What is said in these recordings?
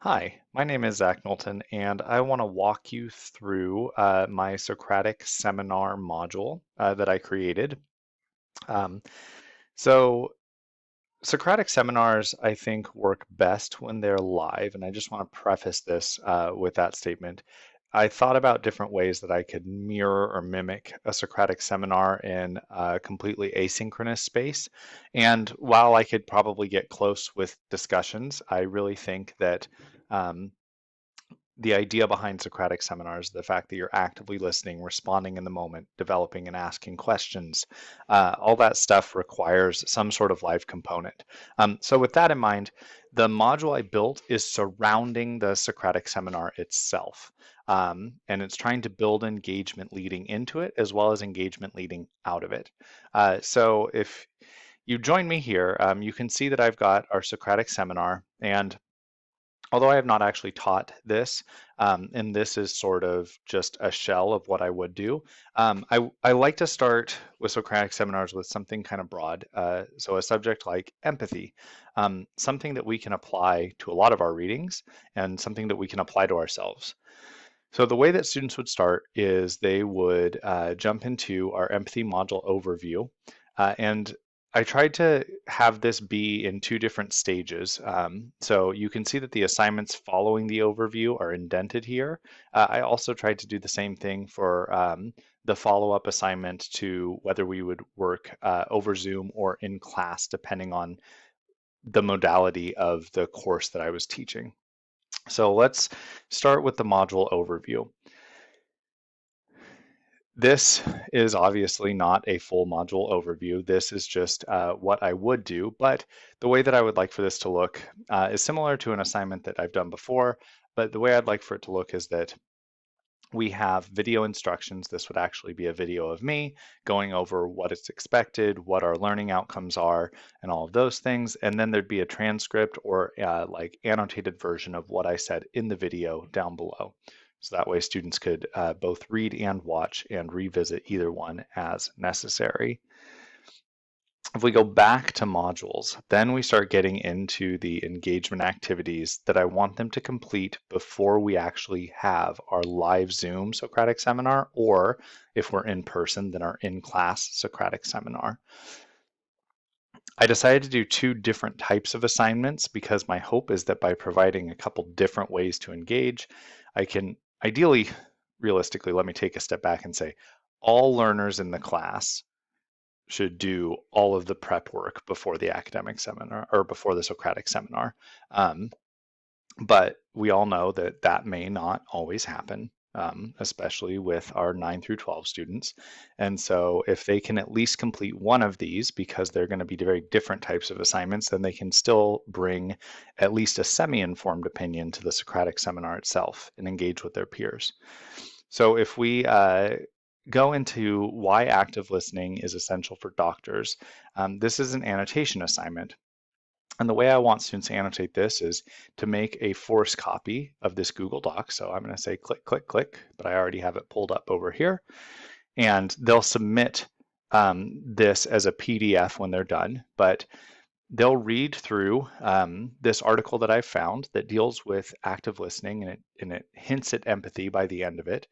Hi, my name is Zach Knowlton, and I want to walk you through my Socratic seminar module that I created. Um, so, Socratic seminars, I think, work best when they're live, and I just want to preface this with that statement. I thought about different ways that I could mirror or mimic a Socratic seminar in a completely asynchronous space. And while I could probably get close with discussions, I really think that um, the idea behind Socratic seminars, the fact that you're actively listening, responding in the moment, developing and asking questions, all that stuff requires some sort of live component. So with that in mind, the module I built is surrounding the Socratic seminar itself. And it's trying to build engagement leading into it as well as engagement leading out of it. So if you join me here, you can see that I've got our Socratic seminar, and although I have not actually taught this, and this is sort of just a shell of what I would do, I like to start with Socratic seminars with something kind of broad. So a subject like empathy, something that we can apply to a lot of our readings and something that we can apply to ourselves. So the way that students would start is they would jump into our empathy module overview. And I tried to have this be in two different stages. So you can see that the assignments following the overview are indented here. I also tried to do the same thing for the follow-up assignment to whether we would work over Zoom or in class, depending on the modality of the course that I was teaching. So let's start with the module overview. This is obviously not a full module overview. This is just what I would do, but the way that I would like for this to look is similar to an assignment that I've done before, but the way I'd like for it to look is that we have video instructions. This would actually be a video of me going over what is expected, what our learning outcomes are, and all of those things. And then there'd be a transcript or like annotated version of what I said in the video down below. So that way students could both read and watch and revisit either one as necessary. If we go back to modules, then we start getting into the engagement activities that I want them to complete before we actually have our live Zoom Socratic seminar, or if we're in person, then our in-class Socratic seminar. I decided to do two different types of assignments because my hope is that by providing a couple different ways to engage, I can ideally, realistically, let me take a step back and say, all learners in the class should do all of the prep work before the academic seminar or before the Socratic seminar. Um, but we all know that that may not always happen, especially with our 9 through 12 students. And so if they can at least complete one of these, because they're going to be very different types of assignments, then they can still bring at least a semi-informed opinion to the Socratic seminar itself and engage with their peers. So if we go into why active listening is essential for doctors, this is an annotation assignment. And the way I want students to annotate this is to make a force copy of this Google Doc. So I'm going to say click, click, click, but I already have it pulled up over here. And they'll submit this as a PDF when they're done, but they'll read through this article that I found that deals with active listening, and it hints at empathy by the end of it.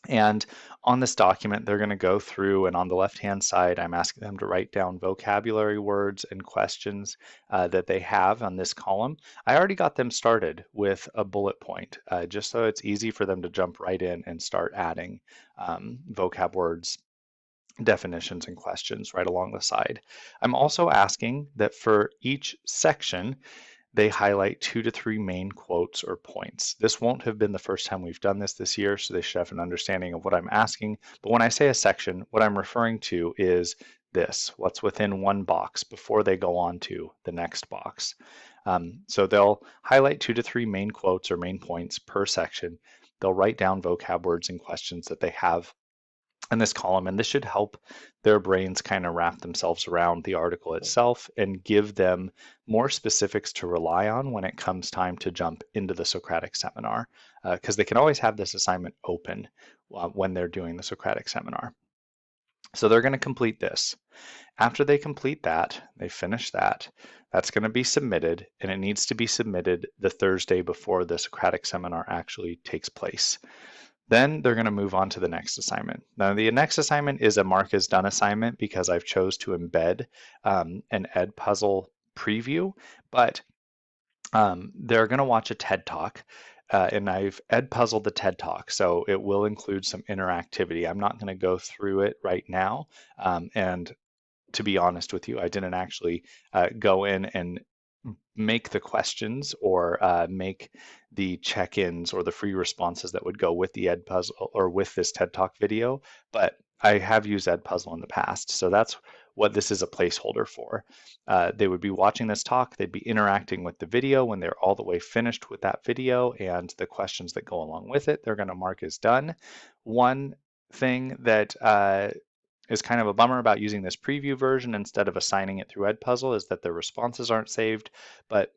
And on this document, they're going to go through, and on the left-hand side, I'm asking them to write down vocabulary words and questions that they have on this column. I already got them started with a bullet point, just so it's easy for them to jump right in and start adding vocab words, definitions, and questions right along the side. I'm also asking that for each section, they highlight 2 to 3 main quotes or points. This won't have been the first time we've done this year, so they should have an understanding of what I'm asking. But when I say a section, what I'm referring to is this, what's within one box before they go on to the next box. So they'll highlight 2 to 3 main quotes or main points per section. They'll write down vocab words and questions that they have in this column, and this should help their brains kind of wrap themselves around the article itself and give them more specifics to rely on when it comes time to jump into the Socratic seminar, because they can always have this assignment open when they're doing the Socratic seminar. So they're going to complete this. After they complete that, they finish that, That's going to be submitted, and it needs to be submitted the Thursday before the Socratic seminar actually takes place. Then they're going to move on to the next assignment. Now, the next assignment is a mark as done assignment because I've chose to embed an Edpuzzle preview, but they're going to watch a TED Talk. And I've Edpuzzled the TED Talk, so it will include some interactivity. I'm not going to go through it right now. And to be honest with you, I didn't actually go in and make the questions or make the check-ins or the free responses that would go with the Edpuzzle or with this TED Talk video, but I have used Edpuzzle in the past, so that's what this is a placeholder for. They would be watching this talk, they'd be interacting with the video. When they're all the way finished with that video and the questions that go along with it, they're going to mark as done. One thing that is kind of a bummer about using this preview version instead of assigning it through Edpuzzle is that the responses aren't saved, but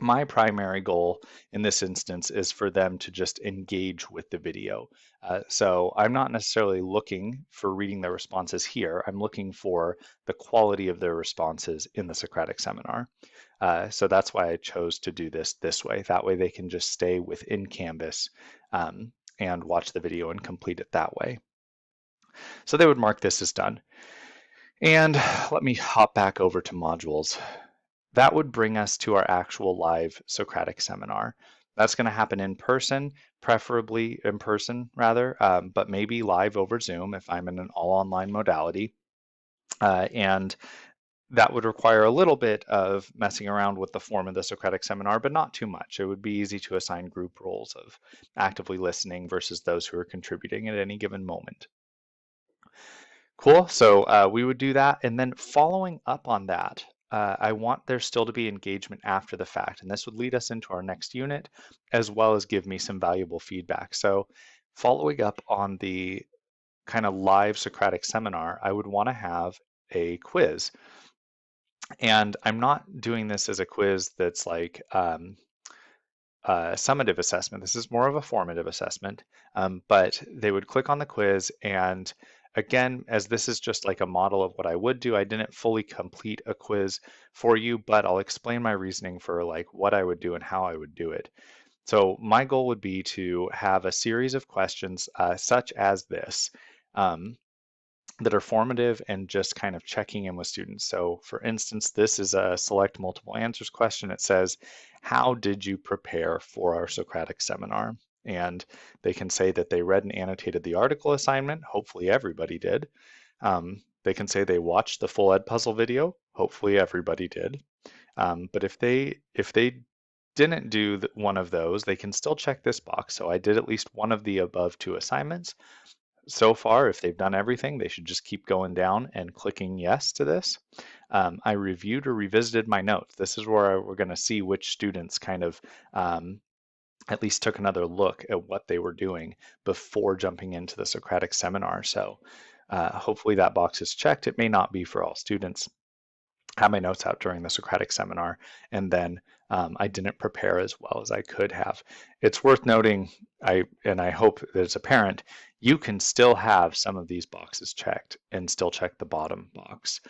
my primary goal in this instance is for them to just engage with the video. So I'm not necessarily looking for reading their responses here. I'm looking for the quality of their responses in the Socratic seminar. So that's why I chose to do this way. That way they can just stay within Canvas and watch the video and complete it that way. So they would mark this as done. And let me hop back over to modules. That would bring us to our actual live Socratic seminar. That's going to happen in person, preferably in person rather, but maybe live over Zoom if I'm in an all online modality. And that would require a little bit of messing around with the form of the Socratic seminar, but not too much. It would be easy to assign group roles of actively listening versus those who are contributing at any given moment. Cool, so we would do that, and then following up on that, I want there still to be engagement after the fact, and this would lead us into our next unit, as well as give me some valuable feedback. So following up on the kind of live Socratic seminar, I would want to have a quiz. And I'm not doing this as a quiz that's like summative assessment. This is more of a formative assessment, but they would click on the quiz, and again, as this is just like a model of what I would do, I didn't fully complete a quiz for you, but I'll explain my reasoning for like what I would do and how I would do it. So my goal would be to have a series of questions such as this. That are formative and just kind of checking in with students. So for instance, this is a select multiple answers question. It says, how did you prepare for our Socratic seminar? And they can say that they read and annotated the article assignment. Hopefully everybody did. They can say they watched the full Edpuzzle video. Hopefully everybody did. But if they didn't do one of those, they can still check this box. So I did at least one of the above two assignments. So far, if they've done everything, they should just keep going down and clicking yes to this. I reviewed or revisited my notes. This is where we're going to see which students kind of at least took another look at what they were doing before jumping into the Socratic seminar. So hopefully that box is checked. It may not be for all students. Had my notes out during the Socratic seminar, and then I didn't prepare as well as I could have. It's worth noting, I hope that as a parent, you can still have some of these boxes checked and still check the bottom box.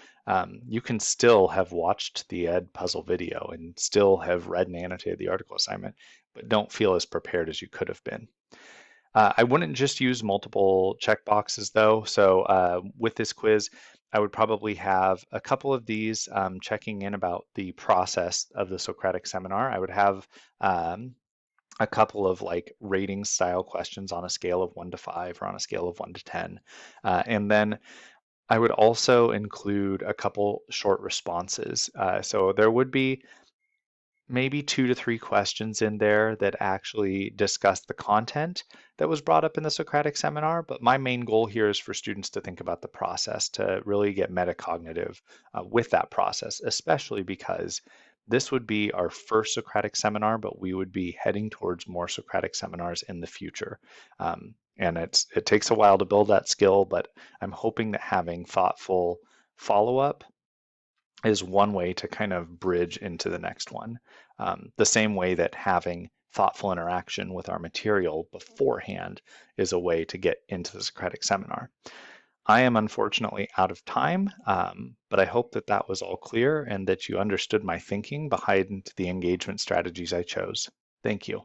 You can still have watched the Edpuzzle video and still have read and annotated the article assignment, but don't feel as prepared as you could have been. I wouldn't just use multiple checkboxes though. So with this quiz, I would probably have a couple of these checking in about the process of the Socratic seminar. I would have a couple of like rating style questions on a scale of 1 to 5 or on a scale of 1 to 10. And then I would also include a couple short responses. So there would be maybe 2 to 3 questions in there that actually discuss the content that was brought up in the Socratic seminar, but my main goal here is for students to think about the process, to really get metacognitive with that process, especially because this would be our first Socratic seminar, but we would be heading towards more Socratic seminars in the future. And it takes a while to build that skill, but I'm hoping that having thoughtful follow-up is one way to kind of bridge into the next one. The same way that having thoughtful interaction with our material beforehand is a way to get into the Socratic seminar. I am unfortunately out of time, but I hope that that was all clear and that you understood my thinking behind the engagement strategies I chose. Thank you.